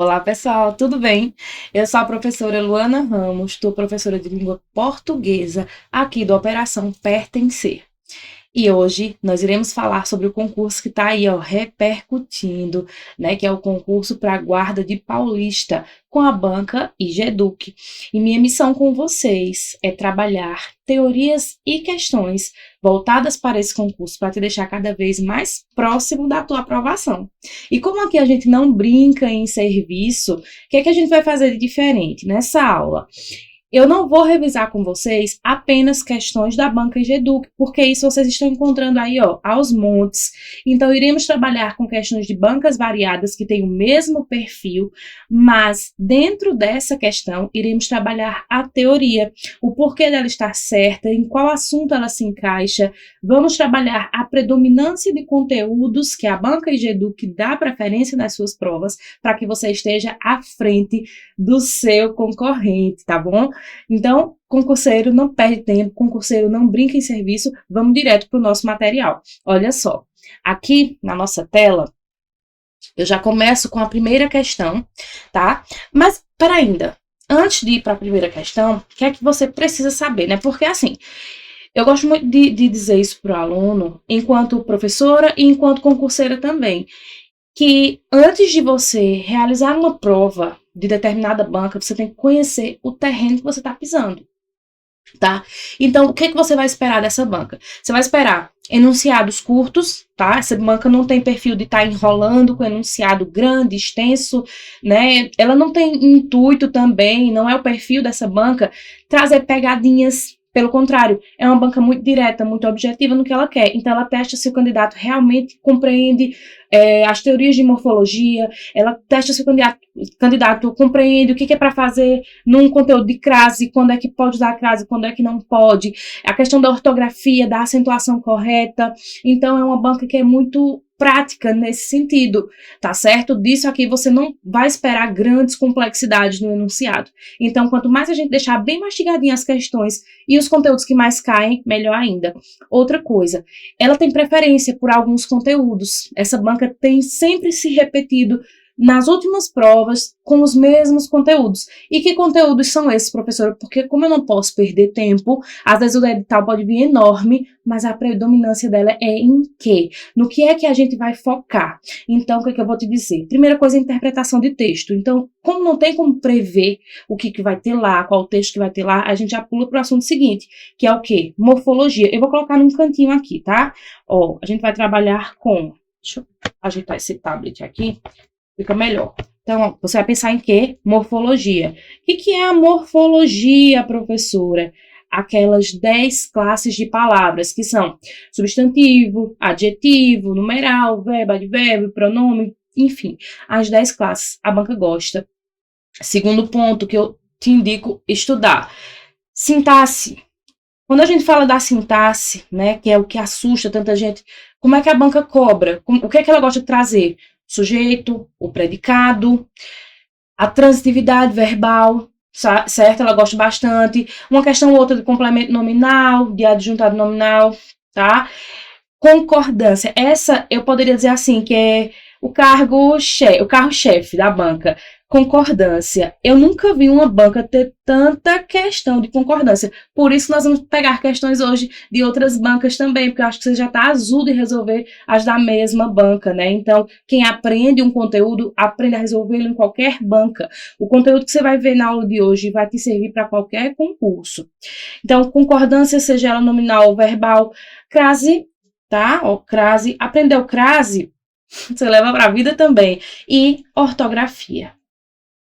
Olá, pessoal, tudo bem? Eu sou a professora Luana Ramos, estou professora de língua portuguesa aqui do Operação Pertencer. E hoje nós iremos falar sobre o concurso que está aí, ó, repercutindo, né? Que é o concurso para a Guarda de Paulista, com a banca IGEDUC. E minha missão com vocês é trabalhar teorias e questões voltadas para esse concurso, para te deixar cada vez mais próximo da tua aprovação. E como aqui a gente não brinca em serviço, o que é que a gente vai fazer de diferente nessa aula? Eu não vou revisar com vocês apenas questões da banca IGEDUC, porque isso vocês estão encontrando aí, ó, aos montes. Então, iremos trabalhar com questões de bancas variadas que têm o mesmo perfil, mas dentro dessa questão, iremos trabalhar a teoria, o porquê dela estar certa, em qual assunto ela se encaixa. Vamos trabalhar a predominância de conteúdos que a banca IGEDUC dá preferência nas suas provas, para que você esteja à frente do seu concorrente, tá bom? Então, concurseiro não perde tempo, concurseiro não brinca em serviço, vamos direto para o nosso material. Olha só, aqui na nossa tela, eu já começo com a primeira questão, tá? Mas, para ainda, antes de ir para a primeira questão, o que é que você precisa saber, né? Porque, assim, eu gosto muito de dizer isso para o aluno, enquanto professora e enquanto concurseira também, que antes de você realizar uma prova de determinada banca, você tem que conhecer o terreno que você está pisando, tá? Então, o que você vai esperar dessa banca? Você vai esperar enunciados curtos, tá? Essa banca não tem perfil de estar enrolando com enunciado grande, extenso, né? Ela não tem intuito também, não é o perfil dessa banca, trazer pegadinhas. Pelo contrário, é uma banca muito direta, muito objetiva no que ela quer. Então, ela testa se o candidato realmente compreende as teorias de morfologia, ela testa se o candidato compreende o que é para fazer num conteúdo de crase, quando é que pode usar a crase, quando é que não pode, a questão da ortografia, da acentuação correta. Então, é uma banca que é muito prática nesse sentido, tá certo? Disso aqui você não vai esperar grandes complexidades no enunciado. Então, quanto mais a gente deixar bem mastigadinha as questões e os conteúdos que mais caem, melhor ainda. Outra coisa, ela tem preferência por alguns conteúdos. Essa banca tem sempre se repetido nas últimas provas com os mesmos conteúdos. E que conteúdos são esses, professora? Porque como eu não posso perder tempo, às vezes o edital pode vir enorme, mas a predominância dela é em quê? No que é que a gente vai focar? Então, o que é que eu vou te dizer? Primeira coisa, interpretação de texto. Então, como não tem como prever o que vai ter lá, qual o texto que vai ter lá, a gente já pula para o assunto seguinte, que é o quê? Morfologia. Eu vou colocar num cantinho aqui, tá? Ó, a gente vai trabalhar com... Deixa eu ajeitar esse tablet aqui. Fica melhor. Então, você vai pensar em quê? Morfologia. O que é a morfologia, professora? Aquelas 10 classes de palavras, que são substantivo, adjetivo, numeral, verbo, advérbio, pronome, enfim, as 10 classes. A banca gosta. Segundo ponto que eu te indico estudar. Sintaxe. Quando a gente fala da sintaxe, né, que é o que assusta tanta gente, como é que a banca cobra? O que é que ela gosta de trazer? Sujeito, o predicado, a transitividade verbal, certo? Ela gosta bastante. Uma questão ou outra de complemento nominal, de adjuntado nominal, tá? Concordância. Essa eu poderia dizer assim, que é o carro-chefe da banca. Concordância. Eu nunca vi uma banca ter tanta questão de concordância. Por isso nós vamos pegar questões hoje de outras bancas também, porque eu acho que você já está azul de resolver as da mesma banca, né? Então, quem aprende um conteúdo, aprende a resolvê-lo em qualquer banca. O conteúdo que você vai ver na aula de hoje vai te servir para qualquer concurso. Então, concordância, seja ela nominal ou verbal. Crase, tá? Ó, crase. Aprendeu crase, você leva para a vida também. E ortografia.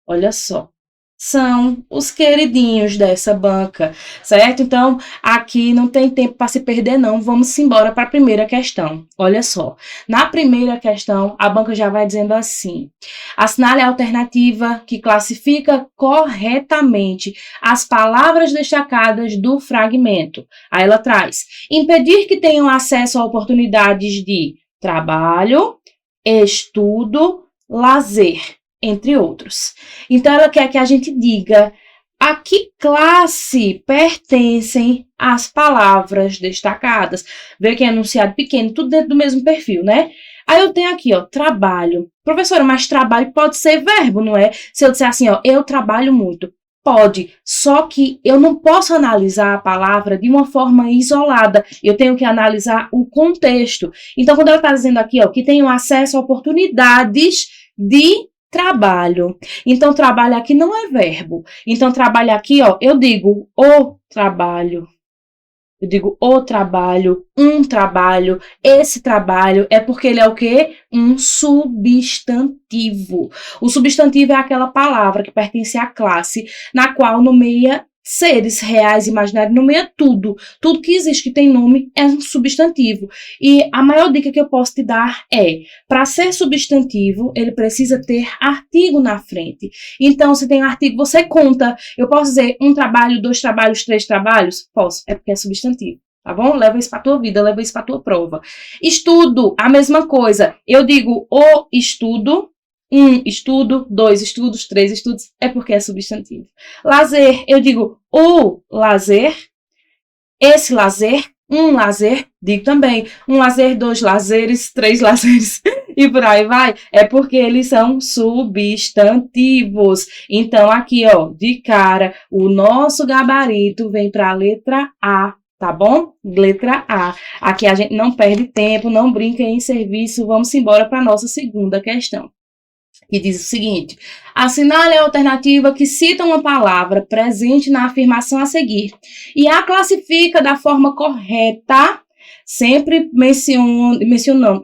Olha só, são os queridinhos dessa banca, certo? Então, aqui não tem tempo para se perder, não. Vamos embora para a primeira questão. Olha só, na primeira questão, a banca já vai dizendo assim: assinale a alternativa que classifica corretamente as palavras destacadas do fragmento. Aí ela traz: impedir que tenham acesso a oportunidades de trabalho, estudo, lazer, entre outros. Então, ela quer que a gente diga a que classe pertencem as palavras destacadas. Vê que é enunciado pequeno, tudo dentro do mesmo perfil, né? Aí eu tenho aqui, ó, trabalho. Professora, mas trabalho pode ser verbo, não é? Se eu disser assim, ó, eu trabalho muito. Pode, só que eu não posso analisar a palavra de uma forma isolada. Eu tenho que analisar o contexto. Então, quando ela está dizendo aqui, ó, que tenho acesso a oportunidades de trabalho. Então, trabalho aqui não é verbo. Então, trabalho aqui, ó, eu digo o trabalho. Eu digo o trabalho, um trabalho, esse trabalho, é porque ele é o quê? Um substantivo. O substantivo é aquela palavra que pertence à classe, na qual nomeia seres reais, imaginários, nomeia tudo. Tudo que existe que tem nome é um substantivo. E a maior dica que eu posso te dar é, para ser substantivo, ele precisa ter artigo na frente. Então, se tem artigo, você conta. Eu posso dizer um trabalho, 2 trabalhos, 3 trabalhos? Posso, é porque é substantivo. Tá bom? Leva isso para tua vida, leva isso para tua prova. Estudo, a mesma coisa. Eu digo o estudo, 1 estudo, 2 estudos, 3 estudos, é porque é substantivo. Lazer, eu digo o lazer, esse lazer, um lazer, digo também um lazer, 2 lazeres, 3 lazeres e por aí vai, é porque eles são substantivos. Então aqui, ó, de cara, o nosso gabarito vem para a letra A. Tá bom? Letra A. Aqui a gente não perde tempo, não brinca em serviço. Vamos embora para a nossa segunda questão. Que diz o seguinte: assinale a alternativa que cita uma palavra presente na afirmação a seguir e a classifica da forma correta, sempre mencionando,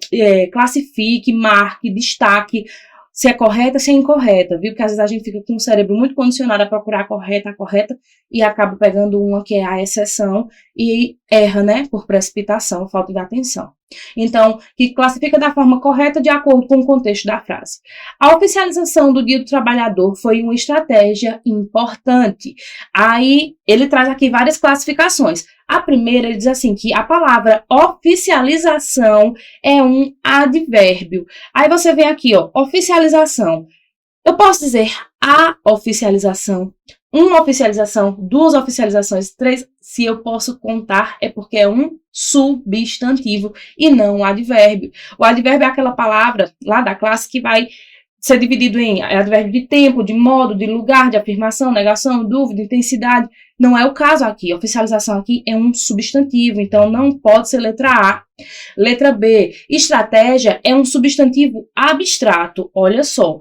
classifique, marque, destaque, se é correta, se é incorreta, viu? Porque às vezes a gente fica com o cérebro muito condicionado a procurar a correta, e acaba pegando uma que é a exceção e erra, né? Por precipitação, falta de atenção. Então, que classifica da forma correta de acordo com o contexto da frase. A oficialização do Dia do Trabalhador foi uma estratégia importante. Aí, ele traz aqui várias classificações. A primeira, ele diz assim, que a palavra oficialização é um advérbio. Aí você vem aqui, ó, oficialização. Eu posso dizer a oficialização, uma oficialização, 2 oficializações, 3, se eu posso contar, é porque é um substantivo e não um advérbio. O advérbio é aquela palavra lá da classe que vai ser dividido em advérbio de tempo, de modo, de lugar, de afirmação, negação, dúvida, intensidade. Não é o caso aqui. A oficialização aqui é um substantivo, então não pode ser letra A. Letra B, estratégia é um substantivo abstrato. Olha só.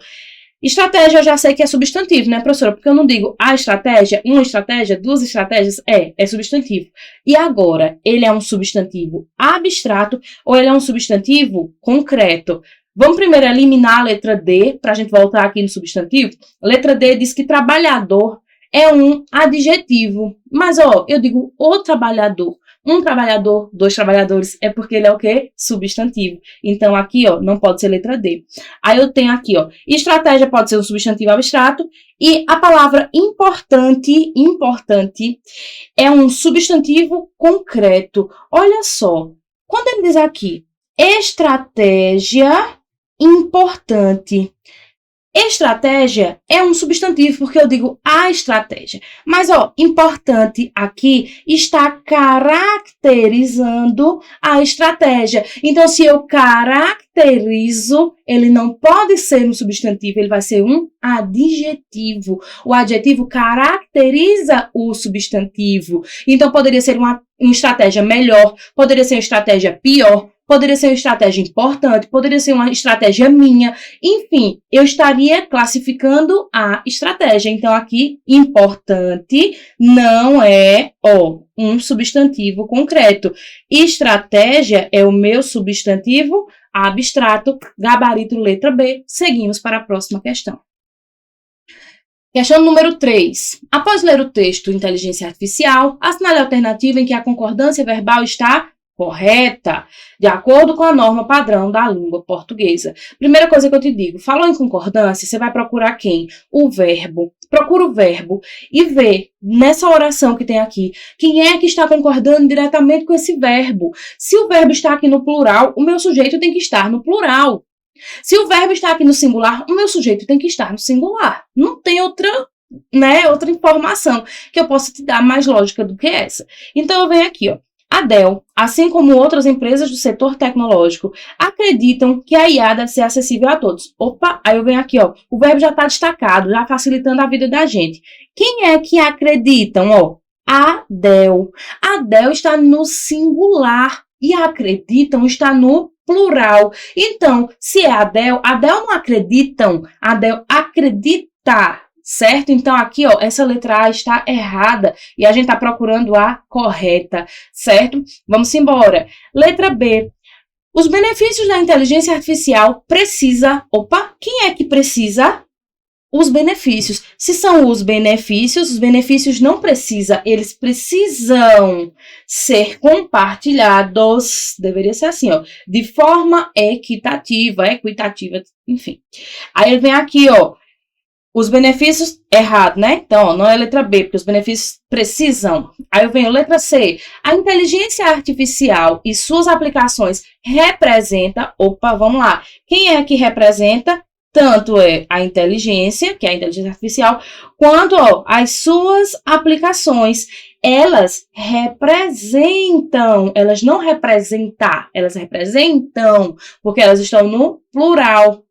Estratégia eu já sei que é substantivo, né, professora? Porque eu não digo a estratégia, uma estratégia, 2 estratégias, é substantivo. E agora, ele é um substantivo abstrato ou ele é um substantivo concreto? Vamos primeiro eliminar a letra D, para a gente voltar aqui no substantivo. A letra D diz que trabalhador é um adjetivo. Mas, ó, eu digo o trabalhador. Um trabalhador, 2 trabalhadores, é porque ele é o quê? Substantivo. Então, aqui, ó, não pode ser letra D. Aí eu tenho aqui, ó, estratégia pode ser um substantivo abstrato e a palavra importante é um substantivo concreto. Olha só, quando ele diz aqui, estratégia importante. Estratégia é um substantivo, porque eu digo a estratégia. Mas, ó, importante aqui está caracterizando a estratégia. Então, se eu caracterizo, ele não pode ser um substantivo, ele vai ser um adjetivo. O adjetivo caracteriza o substantivo. Então, poderia ser uma estratégia melhor, poderia ser uma estratégia pior, poderia ser uma estratégia importante, poderia ser uma estratégia minha. Enfim, eu estaria classificando a estratégia. Então, aqui, importante não é, ó, um substantivo concreto. Estratégia é o meu substantivo abstrato, gabarito letra B. Seguimos para a próxima questão. Questão número 3. Após ler o texto Inteligência Artificial, assinale a alternativa em que a concordância verbal está correta, de acordo com a norma padrão da língua portuguesa. Primeira coisa que eu te digo, falou em concordância, você vai procurar quem? O verbo. Procura o verbo e vê, nessa oração que tem aqui, quem é que está concordando diretamente com esse verbo. Se o verbo está aqui no plural, o meu sujeito tem que estar no plural. Se o verbo está aqui no singular, o meu sujeito tem que estar no singular. Não tem outra informação que eu possa te dar mais lógica do que essa. Então, eu venho aqui, ó. A Dell, assim como outras empresas do setor tecnológico, acreditam que a IA deve ser acessível a todos. Opa, aí eu venho aqui, ó, o verbo já está destacado, já facilitando a vida da gente. Quem é que acreditam, ó? A Dell. A Dell está no singular e acreditam está no plural. Então, se é a Dell não acreditam, a Dell acredita. Certo? Então, aqui, ó, essa letra A está errada e a gente está procurando a correta, certo? Vamos embora. Letra B. Os benefícios da inteligência artificial precisa... Opa, quem é que precisa? Os benefícios. Se são os benefícios não precisa, eles precisam ser compartilhados, deveria ser assim, ó, de forma equitativa, enfim. Aí vem aqui, ó, os benefícios, errado, né? Então, ó, não é letra B, porque os benefícios precisam. Aí eu venho letra C. A inteligência artificial e suas aplicações representa... Opa, vamos lá. Quem é que representa? Tanto é a inteligência, que é a inteligência artificial, quanto ó, as suas aplicações. Elas representam, elas não representar, elas representam, porque elas estão no plural.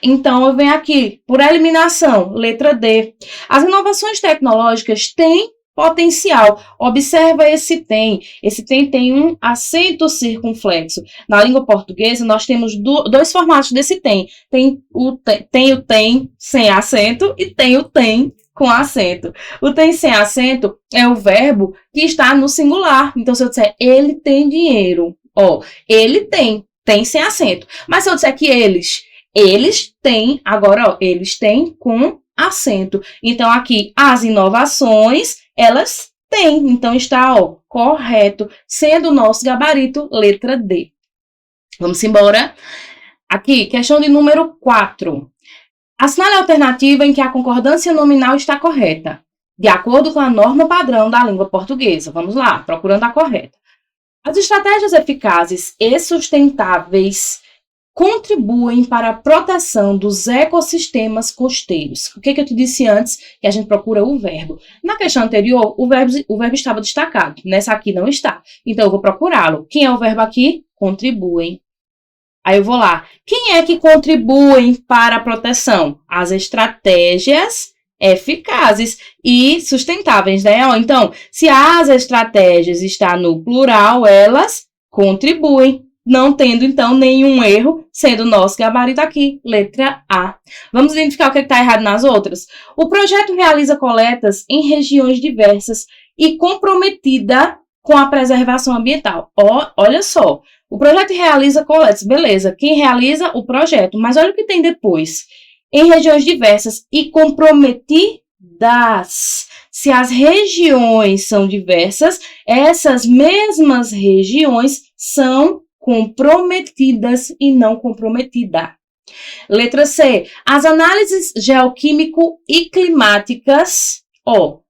Então, eu venho aqui, por eliminação, letra D. As inovações tecnológicas têm potencial. Observa esse tem. Esse tem um acento circunflexo. Na língua portuguesa, nós temos dois formatos desse tem. Tem o tem sem acento e tem o tem com acento. O tem sem acento é o verbo que está no singular. Então, se eu disser, ele tem dinheiro, ó, ele tem sem acento. Mas se eu disser que eles têm, agora, ó, eles têm com acento. Então, aqui, as inovações, elas têm. Então, está, ó, correto, sendo o nosso gabarito, letra D. Vamos embora. Aqui, questão de número 4. Assinale a alternativa em que a concordância nominal está correta, de acordo com a norma padrão da língua portuguesa. Vamos lá, procurando a correta. As estratégias eficazes e sustentáveis contribuem para a proteção dos ecossistemas costeiros. O que eu te disse antes? Que a gente procura o verbo. Na questão anterior, o verbo estava destacado. Nessa aqui não está. Então, eu vou procurá-lo. Quem é o verbo aqui? Contribuem. Aí eu vou lá. Quem é que contribuem para a proteção? As estratégias eficazes e sustentáveis, né? Então, se as estratégias estão no plural, elas contribuem. Não tendo, então, nenhum erro, sendo o nosso gabarito aqui, letra A. Vamos identificar o que está errado nas outras? O projeto realiza coletas em regiões diversas e comprometida com a preservação ambiental. Olha só, o projeto realiza coletas, beleza, quem realiza o projeto, mas olha o que tem depois. Em regiões diversas e comprometidas. Se as regiões são diversas, essas mesmas regiões são comprometidas e não comprometida. Letra C. As análises geoquímico e climáticas,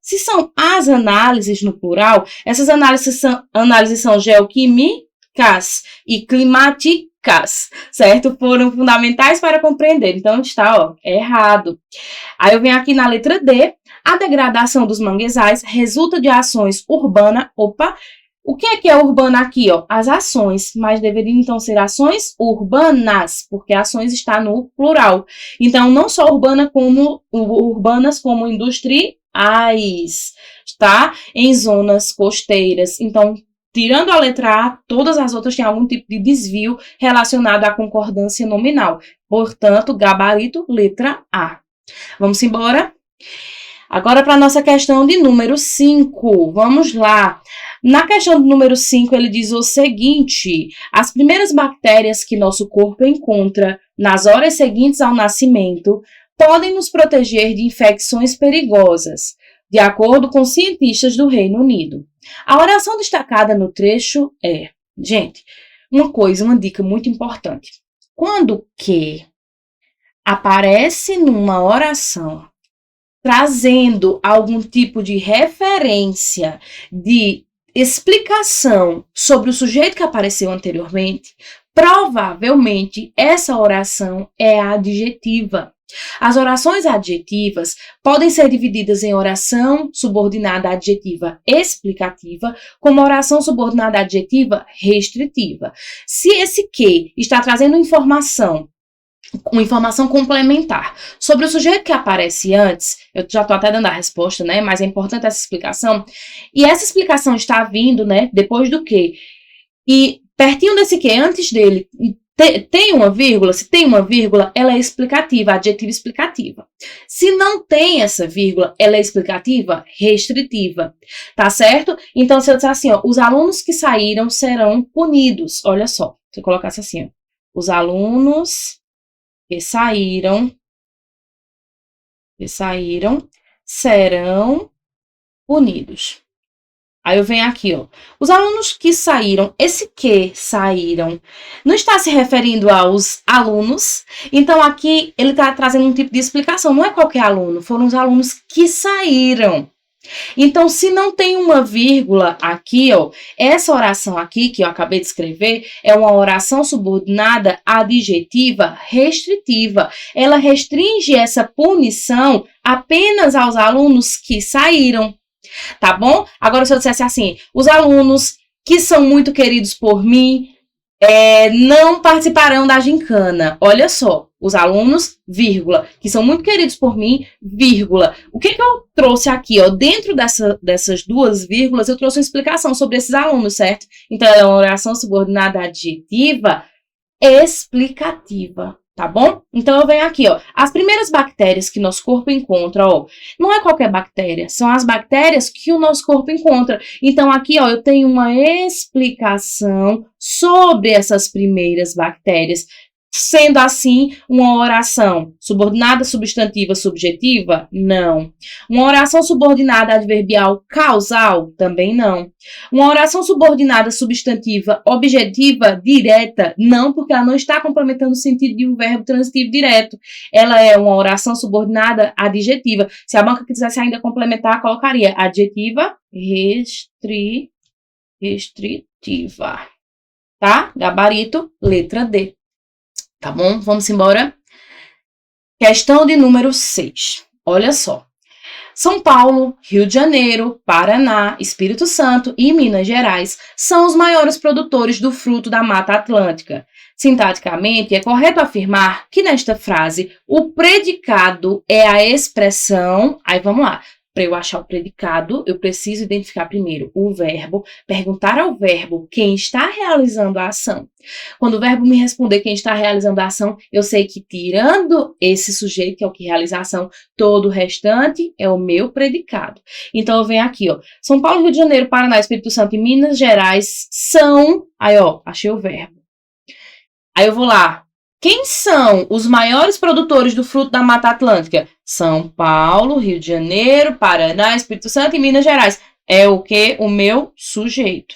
se são as análises no plural, essas análises são geoquímicas e climáticas, certo? Foram fundamentais para compreender. Então, está, errado. Aí eu venho aqui na letra D. A degradação dos manguezais resulta de ações urbanas. O que é urbana aqui? As ações, mas deveriam então ser ações urbanas, porque ações está no plural. Então, não só urbanas como industriais, tá? Em zonas costeiras. Então, tirando a letra A, todas as outras têm algum tipo de desvio relacionado à concordância nominal. Portanto, gabarito, letra A. Vamos embora? Agora para a nossa questão de número 5. Vamos lá. Na questão do número 5, ele diz o seguinte: as primeiras bactérias que nosso corpo encontra nas horas seguintes ao nascimento podem nos proteger de infecções perigosas, de acordo com cientistas do Reino Unido. A oração destacada no trecho é, gente, uma dica muito importante. Quando que aparece numa oração trazendo algum tipo de referência, de explicação sobre o sujeito que apareceu anteriormente, provavelmente essa oração é adjetiva. As orações adjetivas podem ser divididas em oração subordinada adjetiva explicativa, como oração subordinada adjetiva restritiva. Se esse que está trazendo informação, uma informação complementar sobre o sujeito que aparece antes, eu já estou até dando a resposta, né? Mas é importante essa explicação. E essa explicação está vindo, né? Depois do que? E pertinho desse que, antes dele, tem uma vírgula. Se tem uma vírgula, ela é explicativa, adjetiva explicativa. Se não tem essa vírgula, ela é explicativa restritiva. Tá certo? Então, se eu disser assim, ó, os alunos que saíram serão punidos. Olha só, se eu colocasse assim, ó, os alunos que saíram serão punidos. Aí eu venho aqui, ó. Os alunos que saíram, esse que saíram, não está se referindo aos alunos. Então, aqui, ele está trazendo um tipo de explicação. Não é qualquer aluno, foram os alunos que saíram. Então, se não tem uma vírgula aqui, ó, essa oração aqui, que eu acabei de escrever, é uma oração subordinada adjetiva restritiva. Ela restringe essa punição apenas aos alunos que saíram. Tá bom? Agora, se eu dissesse assim, os alunos que são muito queridos por mim não participarão da gincana. Olha só, os alunos, vírgula, que são muito queridos por mim, vírgula. O que eu trouxe aqui, ó? Dentro dessas duas vírgulas, eu trouxe uma explicação sobre esses alunos, certo? Então, ela é uma oração subordinada adjetiva explicativa. Tá bom? Então, eu venho aqui, ó. As primeiras bactérias que nosso corpo encontra, ó, não é qualquer bactéria, são as bactérias que o nosso corpo encontra. Então, aqui, ó, eu tenho uma explicação sobre essas primeiras bactérias. Sendo assim, uma oração subordinada substantiva subjetiva? Não. Uma oração subordinada adverbial causal? Também não. Uma oração subordinada substantiva objetiva direta? Não, porque ela não está complementando o sentido de um verbo transitivo direto. Ela é uma oração subordinada adjetiva. Se a banca quisesse ainda complementar, colocaria adjetiva restritiva. Tá? Gabarito, letra D. Tá bom? Vamos embora. Questão de número 6. Olha só. São Paulo, Rio de Janeiro, Paraná, Espírito Santo e Minas Gerais são os maiores produtores do fruto da Mata Atlântica. Sintaticamente, é correto afirmar que nesta frase o predicado é a expressão... Aí vamos lá. Para eu achar o predicado, eu preciso identificar primeiro o verbo, perguntar ao verbo quem está realizando a ação. Quando o verbo me responder quem está realizando a ação, eu sei que tirando esse sujeito, que é o que realiza a ação, todo o restante é o meu predicado. Então, eu venho aqui, ó. São Paulo, Rio de Janeiro, Paraná, Espírito Santo e Minas Gerais são... Aí, ó, achei o verbo. Aí eu vou lá. Quem são os maiores produtores do fruto da Mata Atlântica? São Paulo, Rio de Janeiro, Paraná, Espírito Santo e Minas Gerais. É o que? O meu sujeito.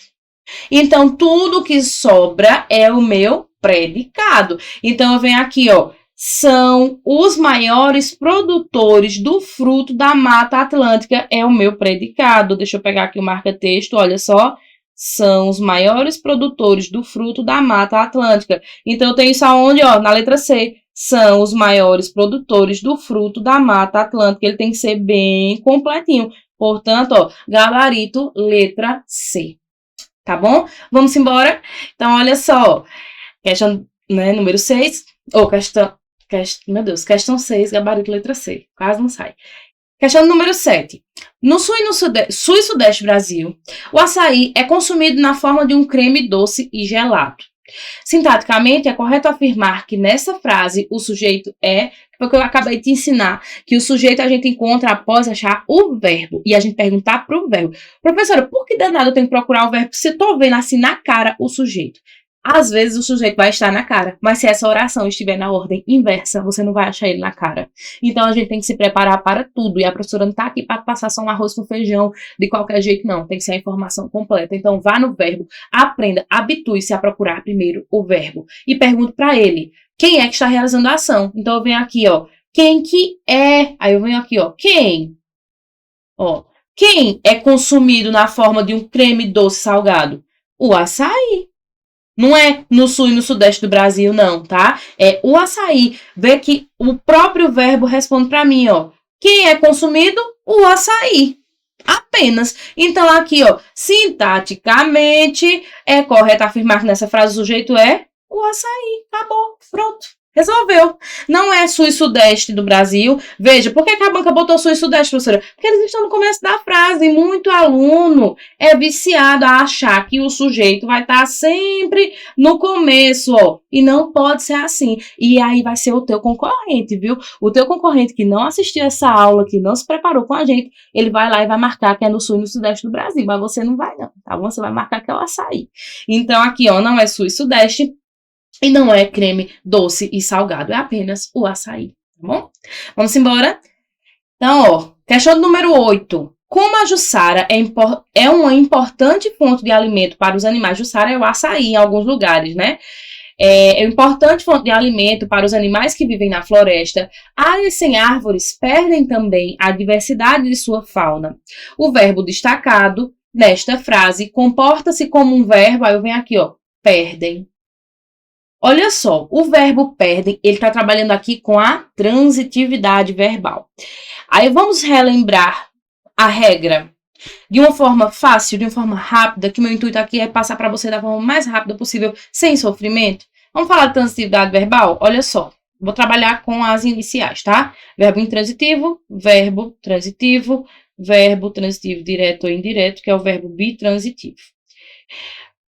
Então, tudo que sobra é o meu predicado. Então, eu venho aqui, ó. São os maiores produtores do fruto da Mata Atlântica. É o meu predicado. Deixa eu pegar aqui o marca-texto, olha só. São os maiores produtores do fruto da Mata Atlântica. Então, eu tenho isso aonde, ó, na letra C. São os maiores produtores do fruto da Mata Atlântica. Ele tem que ser bem completinho. Portanto, ó, gabarito, letra C. Tá bom? Vamos embora? Então, olha só. Questão, né, número 6. Questão 6, gabarito, letra C. Quase não sai. Questão número 7. No sul e sudeste Brasil, o açaí é consumido na forma de um creme doce e gelado. Sintaticamente, é correto afirmar que nessa frase o sujeito é, porque eu acabei de ensinar, que o sujeito a gente encontra após achar o verbo e a gente perguntar para o verbo. Professora, por que danado eu tenho que procurar o verbo se eu estou vendo assim na cara o sujeito? Às vezes o sujeito vai estar na cara, mas se essa oração estiver na ordem inversa, você não vai achar ele na cara. Então a gente tem que se preparar para tudo. E a professora não está aqui para passar só um arroz com feijão de qualquer jeito, não. Tem que ser a informação completa. Então vá no verbo, aprenda, habitue-se a procurar primeiro o verbo. E pergunte para ele, quem é que está realizando a ação? Então eu venho aqui, ó, quem que é? Aí eu venho aqui, ó, quem? Ó, quem é consumido na forma de um creme doce salgado? O açaí. Não é no sul e no sudeste do Brasil, não, tá? É o açaí. Vê que o próprio verbo responde para mim, ó. Quem é consumido? O açaí. Apenas. Então, aqui, ó, sintaticamente, é correto afirmar que nessa frase o sujeito é o açaí. Acabou. Pronto. Resolveu. Não é sul e sudeste do Brasil. Veja, por que a banca botou sul e sudeste, professora? Porque eles estão no começo da frase. E muito aluno é viciado a achar que o sujeito vai estar sempre no começo, ó. E não pode ser assim. E aí vai ser o teu concorrente, viu? O teu concorrente que não assistiu essa aula, que não se preparou com a gente, ele vai lá e vai marcar que é no sul e no sudeste do Brasil. Mas você não vai, não. Tá bom? Você vai marcar que é o açaí. Então, aqui, ó, não é sul e sudeste. E não é creme doce e salgado, é apenas o açaí, tá bom? Vamos embora? Então, ó, questão número 8. Como a jussara é uma importante fonte de alimento para os animais, jussara é o açaí em alguns lugares, né? É uma importante fonte de alimento para os animais que vivem na floresta. Áreas sem árvores perdem também a diversidade de sua fauna. O verbo destacado nesta frase comporta-se como um verbo, aí eu venho aqui, ó, perdem. Olha só, o verbo perdem, ele está trabalhando aqui com a transitividade verbal. Aí vamos relembrar a regra de uma forma fácil, de uma forma rápida, que o meu intuito aqui é passar para você da forma mais rápida possível, sem sofrimento. Vamos falar de transitividade verbal? Olha só, vou trabalhar com as iniciais, tá? Verbo intransitivo, verbo transitivo direto ou indireto, que é o verbo bitransitivo.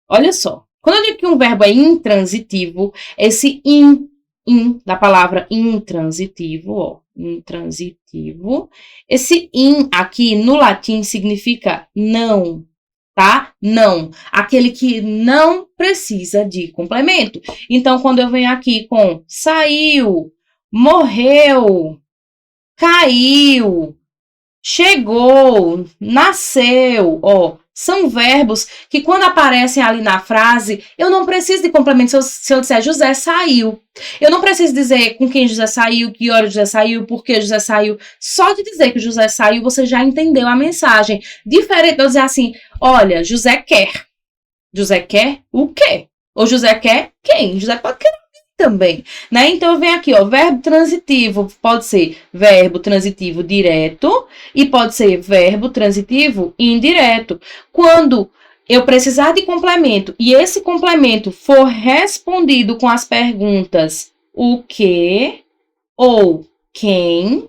Olha só. Quando eu digo que um verbo é intransitivo, esse in da palavra intransitivo, ó, intransitivo, esse in aqui no latim significa não, tá? Não. Aquele que não precisa de complemento. Então, quando eu venho aqui com saiu, morreu, caiu, chegou, nasceu, ó. São verbos que, quando aparecem ali na frase, eu não preciso de complemento. Se eu disser José saiu, eu não preciso dizer com quem José saiu, que hora José saiu, por que José saiu. Só de dizer que José saiu, você já entendeu a mensagem. Diferente de eu dizer assim, olha, José quer. José quer o quê? Ou José quer quem? José pode querer também, né? Então, vem aqui, ó, verbo transitivo pode ser verbo transitivo direto e pode ser verbo transitivo indireto. Quando eu precisar de complemento e esse complemento for respondido com as perguntas o que ou quem,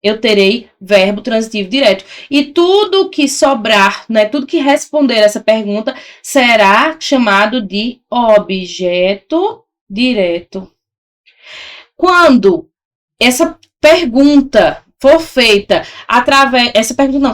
eu terei verbo transitivo direto. E tudo que sobrar, né, tudo que responder essa pergunta será chamado de objeto direto. Quando essa pergunta for feita através...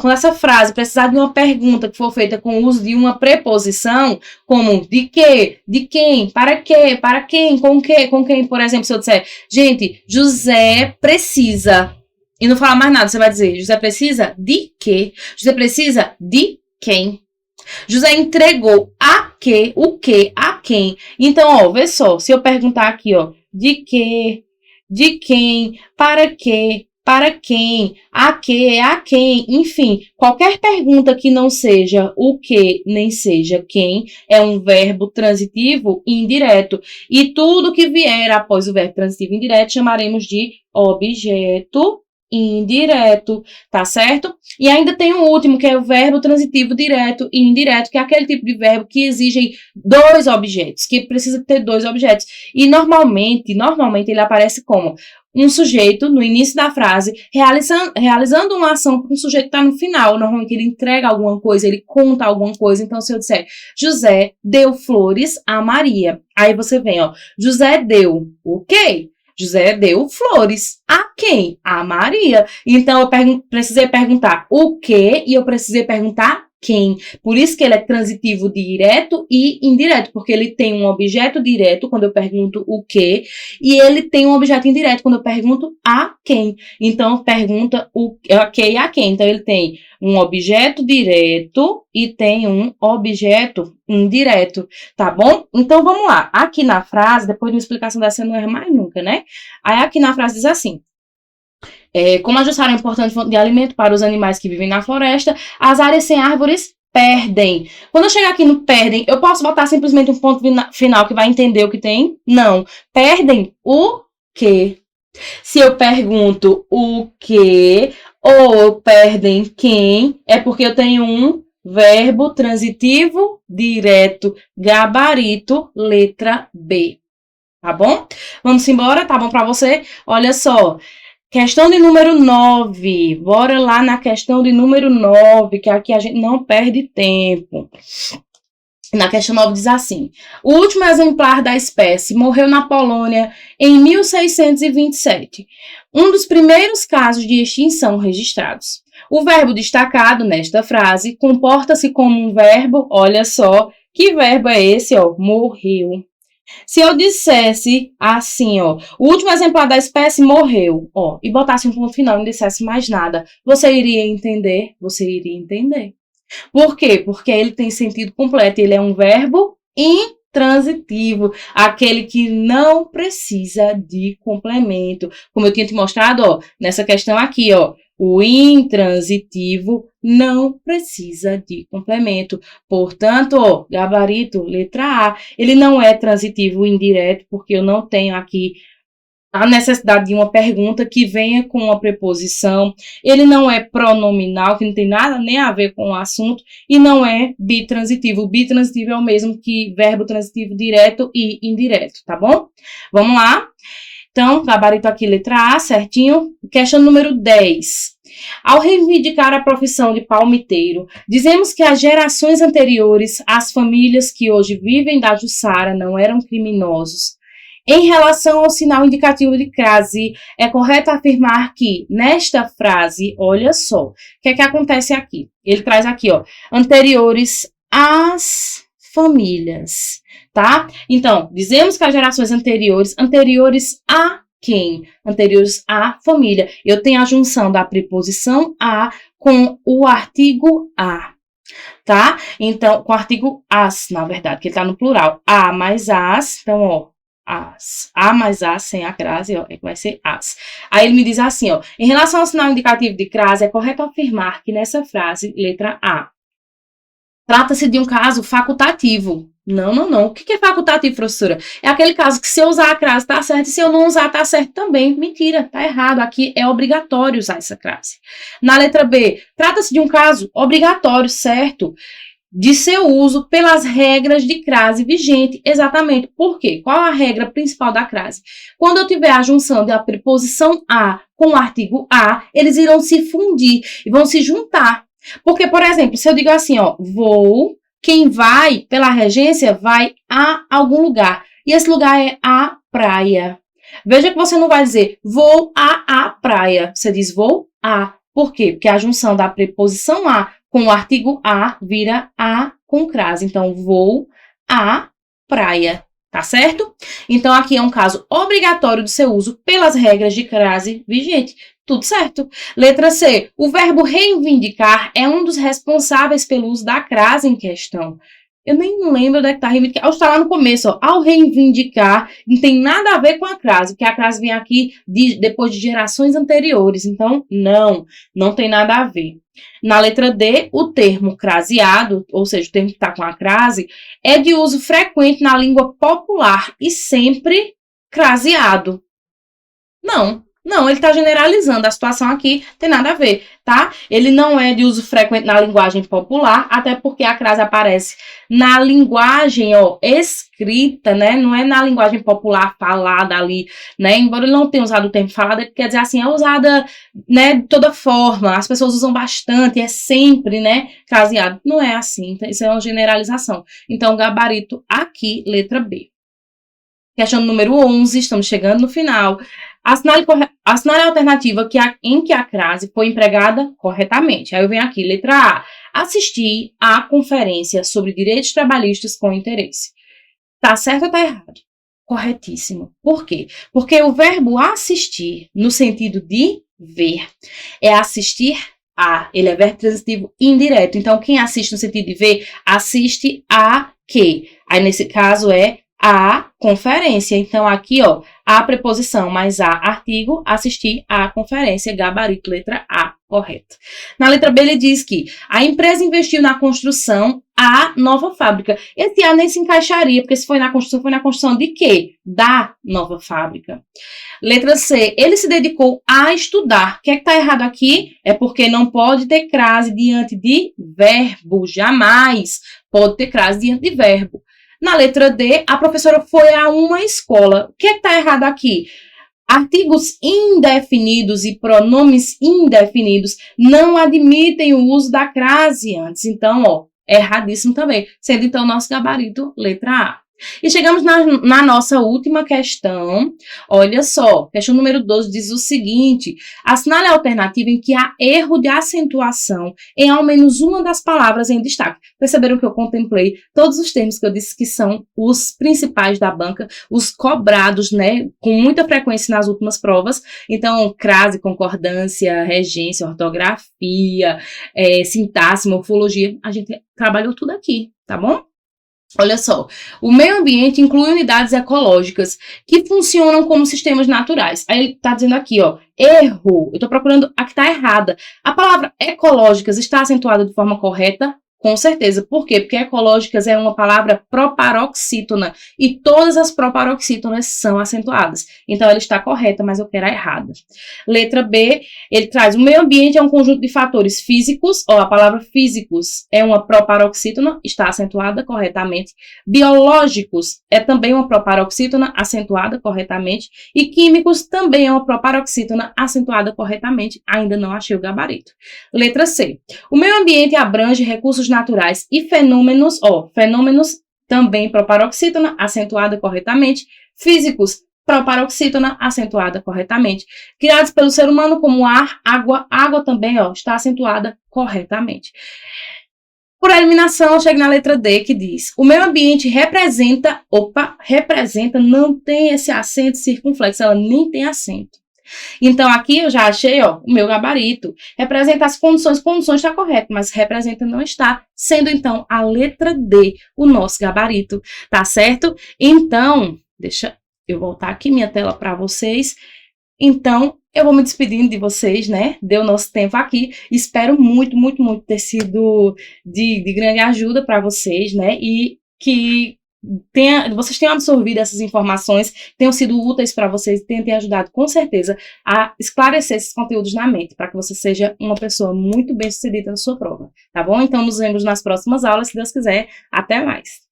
quando essa frase precisar de uma pergunta que for feita com o uso de uma preposição, como de que, de quem, para quem, com quem, por exemplo, se eu disser, gente, José precisa, e não falar mais nada, você vai dizer, José precisa de quê? José precisa de quem? José entregou a quê? O quê? A quem? Então, ó, vê só, se eu perguntar aqui, ó, de quê? De quem? Para quê? Para quem? A quê? A quem? Enfim, qualquer pergunta que não seja o que, nem seja quem, é um verbo transitivo indireto. E tudo que vier após o verbo transitivo indireto chamaremos de objeto indireto, tá certo? E ainda tem um último, que é o verbo transitivo direto e indireto, que é aquele tipo de verbo que exige dois objetos, que precisa ter dois objetos. E normalmente ele aparece como um sujeito no início da frase, realizando uma ação com o sujeito está no final. Normalmente ele entrega alguma coisa, ele conta alguma coisa. Então, se eu disser, José deu flores a Maria. Aí você vem, ó, José deu o quê? José deu flores. A quem? A Maria. Então, eu precisei perguntar o quê e eu precisei perguntar quem. Por isso que ele é transitivo direto e indireto, porque ele tem um objeto direto quando eu pergunto o quê e ele tem um objeto indireto quando eu pergunto a quem. Então, pergunta o que e a quem. Então, ele tem um objeto direto e tem um objeto indireto, tá bom? Então, vamos lá. Aqui na frase, depois de uma explicação dessa, eu não erro mais nunca, né? Aí, aqui na frase diz assim, como a jussara é importante fonte de alimento para os animais que vivem na floresta, as áreas sem árvores perdem. Quando eu chegar aqui no perdem, eu posso botar simplesmente um ponto final que vai entender o que tem? Não. Perdem o quê? Se eu pergunto o quê ou perdem quem, é porque eu tenho um verbo transitivo direto, gabarito, letra B. Tá bom? Vamos embora? Tá bom para você? Olha só. Questão de número 9. Bora lá na questão de número 9, que aqui a gente não perde tempo. Na questão 9 diz assim: o último exemplar da espécie morreu na Polônia em 1627. Um dos primeiros casos de extinção registrados. O verbo destacado nesta frase comporta-se como um verbo, olha só, que verbo é esse, ó? Morreu. Se eu dissesse assim, ó, o último exemplar da espécie morreu, ó, e botasse um ponto final e não dissesse mais nada, você iria entender? Você iria entender. Por quê? Porque ele tem sentido completo, ele é um verbo intransitivo, aquele que não precisa de complemento. Como eu tinha te mostrado, ó, nessa questão aqui, ó, o intransitivo não precisa de complemento. Portanto, ó, gabarito, letra A. Ele não é transitivo indireto, porque eu não tenho aqui a necessidade de uma pergunta que venha com uma preposição. Ele não é pronominal, que não tem nada nem a ver com o assunto. E não é bitransitivo. O bitransitivo é o mesmo que verbo transitivo direto e indireto, tá bom? Vamos lá. Então, gabarito aqui, letra A, certinho. Questão número 10. Ao reivindicar a profissão de palmiteiro, dizemos que as gerações anteriores, as famílias que hoje vivem da Jussara não eram criminosos. Em relação ao sinal indicativo de crase, é correto afirmar que, nesta frase, olha só, o que é que acontece aqui? Ele traz aqui, ó, anteriores às famílias, tá? Então, dizemos que as gerações anteriores a quem? Anteriores à família. Eu tenho a junção da preposição a com o artigo a, tá? Então, com o artigo as, na verdade, que ele tá no plural. A mais as, então, ó, as. A mais as, sem a crase, ó, é que vai ser as. Aí ele me diz assim, ó, em relação ao sinal indicativo de crase, é correto afirmar que nessa frase, letra A, trata-se de um caso facultativo. Não, não, não. O que é facultativo, professora? É aquele caso que se eu usar a crase tá certo e se eu não usar tá certo também. Mentira, tá errado. Aqui é obrigatório usar essa crase. Na letra B, trata-se de um caso obrigatório, certo? De seu uso pelas regras de crase vigente. Exatamente. Por quê? Qual a regra principal da crase? Quando eu tiver a junção da preposição a com o artigo a, eles irão se fundir e vão se juntar. Porque, por exemplo, se eu digo assim, ó, vou, quem vai pela regência vai a algum lugar. E esse lugar é a praia. Veja que você não vai dizer vou a praia. Você diz vou a. Por quê? Porque a junção da preposição a com o artigo a vira a com crase. Então, vou à praia. Tá certo? Então, aqui é um caso obrigatório do seu uso pelas regras de crase vigente. Tudo certo. Letra C. O verbo reivindicar é um dos responsáveis pelo uso da crase em questão. Eu nem lembro onde é que está reivindicar. Está lá no começo, ó. Ao reivindicar, não tem nada a ver com a crase, porque a crase vem aqui depois de gerações anteriores. Então, não tem nada a ver. Na letra D, o termo craseado, ou seja, o termo que está com a crase, é de uso frequente na língua popular e sempre craseado. Não, ele está generalizando. A situação aqui tem nada a ver, tá? Ele não é de uso frequente na linguagem popular, até porque a crase aparece na linguagem, ó, escrita, né? Não é na linguagem popular falada ali, né? Embora ele não tenha usado o termo falado, ele quer dizer assim, é usada, né, de toda forma. As pessoas usam bastante, é sempre, né, craseado. Não é assim, isso é uma generalização. Então, gabarito aqui, letra B. Questão número 11, estamos chegando no final. Assinale a alternativa em que a crase foi empregada corretamente. Aí eu venho aqui, letra A. Assistir à conferência sobre direitos trabalhistas com interesse. Tá certo ou tá errado? Corretíssimo. Por quê? Porque o verbo assistir, no sentido de ver, é assistir a. Ele é verbo transitivo indireto. Então, quem assiste no sentido de ver, assiste a quê? Aí, nesse caso, é a conferência. Então, aqui, ó, a preposição mais a artigo, assistir à conferência, gabarito, letra A. correto. Na letra B, ele diz que a empresa investiu na construção a nova fábrica. Esse A nem se encaixaria, porque se foi na construção de quê? Da nova fábrica. Letra C, ele se dedicou a estudar. O que é que está errado aqui? É porque não pode ter crase diante de verbo, jamais pode ter crase diante de verbo. Na letra D, a professora foi a uma escola. O que é que está errado aqui? Artigos indefinidos e pronomes indefinidos não admitem o uso da crase antes. Então, ó, erradíssimo também. Sendo, então, nosso gabarito, letra A. E chegamos na nossa última questão. Olha só, questão número 12 diz o seguinte: assinale a alternativa em que há erro de acentuação em ao menos uma das palavras em destaque. Perceberam que eu contemplei todos os termos que eu disse que são os principais da banca, os cobrados, né, com muita frequência nas últimas provas. Então, crase, concordância, regência, ortografia, sintaxe, morfologia, a gente trabalhou tudo aqui, tá bom? Olha só, o meio ambiente inclui unidades ecológicas que funcionam como sistemas naturais. Aí ele está dizendo aqui, ó, erro. Eu estou procurando a que está errada. A palavra ecológicas está acentuada de forma correta? Com certeza. Por quê? Porque ecológicas é uma palavra proparoxítona e todas as proparoxítonas são acentuadas. Então, ela está correta, mas eu quero a errada. Letra B, ele traz o meio ambiente é um conjunto de fatores físicos. Ó, a palavra físicos é uma proparoxítona, está acentuada corretamente. Biológicos é também uma proparoxítona, acentuada corretamente. E químicos também é uma proparoxítona, acentuada corretamente. Ainda não achei o gabarito. Letra C, o meio ambiente abrange recursos naturais e fenômenos, ó, fenômenos também proparoxítona, acentuada corretamente, físicos, proparoxítona, acentuada corretamente, criados pelo ser humano como ar, água também, ó, está acentuada corretamente. Por eliminação, eu chego na letra D, que diz, o meio ambiente representa, não tem esse acento circunflexo, ela nem tem acento. Então, aqui eu já achei, ó, o meu gabarito. Representa as condições está correto, mas representa não está, sendo então a letra D o nosso gabarito, tá certo? Então, deixa eu voltar aqui minha tela para vocês. Então, eu vou me despedindo de vocês, né? Deu nosso tempo aqui. Espero muito, muito, muito ter sido de grande ajuda para vocês, né? E que vocês tenham absorvido essas informações, tenham sido úteis para vocês e tenham ajudado, com certeza, a esclarecer esses conteúdos na mente, para que você seja uma pessoa muito bem-sucedida na sua prova, tá bom? Então, nos vemos nas próximas aulas, se Deus quiser. Até mais!